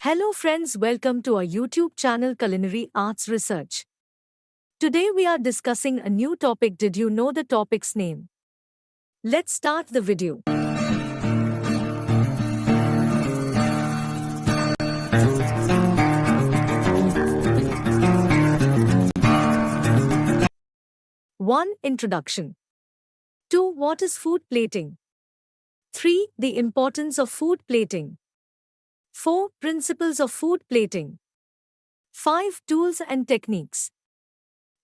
Hello friends, welcome to our YouTube channel Culinary Arts Research. Today we are discussing a new topic. Did you know the topic's name? Let's start the video. One. Introduction. 2. What is food plating? 3. The importance of food plating. 4. Principles of food plating. 5. Tools and techniques.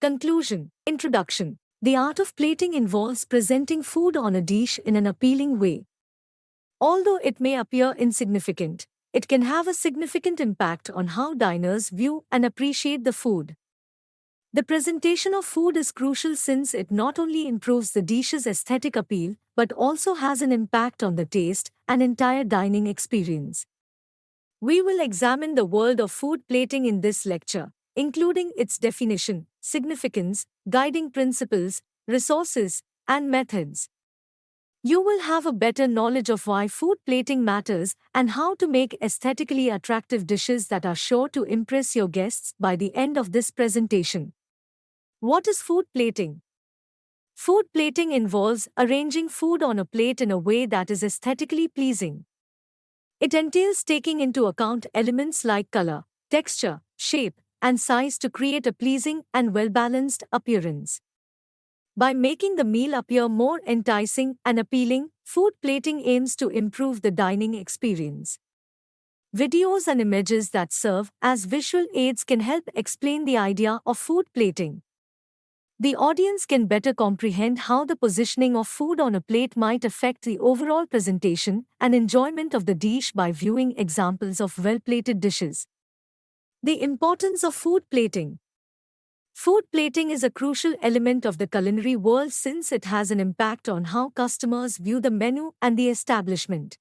Conclusion. Introduction. The art of plating involves presenting food on a dish in an appealing way. Although it may appear insignificant, it can have a significant impact on how diners view and appreciate the food. The presentation of food is crucial since it not only improves the dish's aesthetic appeal but also has an impact on the taste and entire dining experience. We will examine the world of food plating in this lecture, including its definition, significance, guiding principles, resources, and methods. You will have a better knowledge of why food plating matters and how to make aesthetically attractive dishes that are sure to impress your guests by the end of this presentation. What is food plating? Food plating involves arranging food on a plate in a way that is aesthetically pleasing. It entails taking into account elements like color, texture, shape, and size to create a pleasing and well-balanced appearance. By making the meal appear more enticing and appealing, food plating aims to improve the dining experience. Videos and images that serve as visual aids can help explain the idea of food plating. The audience can better comprehend how the positioning of food on a plate might affect the overall presentation and enjoyment of the dish by viewing examples of well-plated dishes. The importance of food plating. Food plating is a crucial element of the culinary world since it has an impact on how customers view the menu and the establishment.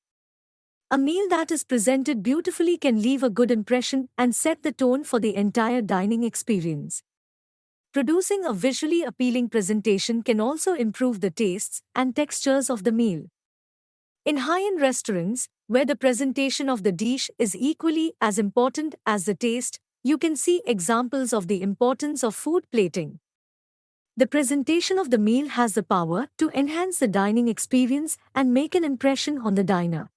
A meal that is presented beautifully can leave a good impression and set the tone for the entire dining experience. Producing a visually appealing presentation can also improve the tastes and textures of the meal. In high-end restaurants, where the presentation of the dish is equally as important as the taste, you can see examples of the importance of food plating. The presentation of the meal has the power to enhance the dining experience and make an impression on the diner.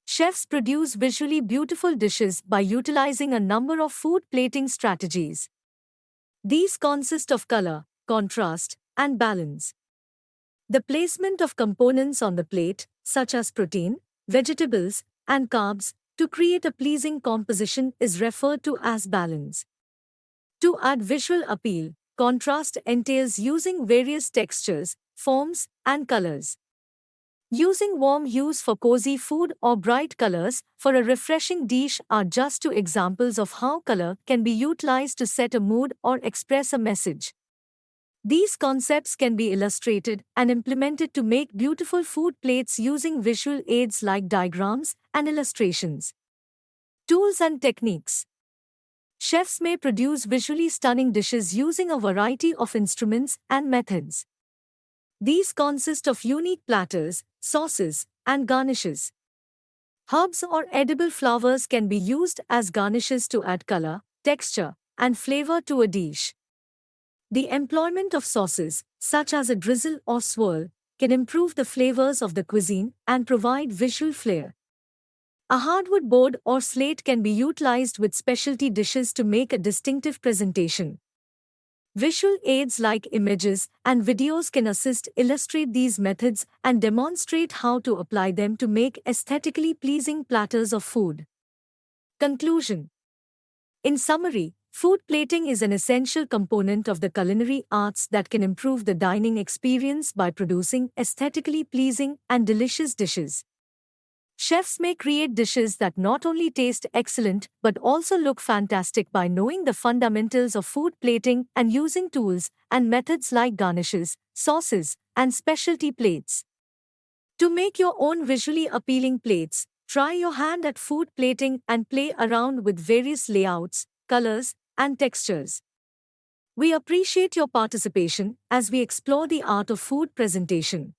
Chefs produce visually beautiful dishes by utilizing a number of food plating strategies. These consist of color, contrast, and balance. The placement of components on the plate, such as protein, vegetables, and carbs, to create a pleasing composition is referred to as balance. To add visual appeal, contrast entails using various textures, forms, and colors. Using warm hues for cozy food or bright colors for a refreshing dish are just two examples of how color can be utilized to set a mood or express a message. These concepts can be illustrated and implemented to make beautiful food plates using visual aids like diagrams and illustrations. Tools and techniques. Chefs may produce visually stunning dishes using a variety of instruments and methods. These consist of unique platters, sauces, and garnishes. Herbs or edible flowers can be used as garnishes to add color, texture, and flavor to a dish. The employment of sauces, such as a drizzle or swirl, can improve the flavors of the cuisine and provide visual flair. A hardwood board or slate can be utilized with specialty dishes to make a distinctive presentation. Visual aids like images and videos can assist illustrate these methods and demonstrate how to apply them to make aesthetically pleasing platters of food. Conclusion. In summary, food plating is an essential component of the culinary arts that can improve the dining experience by producing aesthetically pleasing and delicious dishes. Chefs may create dishes that not only taste excellent but also look fantastic by knowing the fundamentals of food plating and using tools and methods like garnishes, sauces, and specialty plates. To make your own visually appealing plates, try your hand at food plating and play around with various layouts, colors, and textures. We appreciate your participation as we explore the art of food presentation.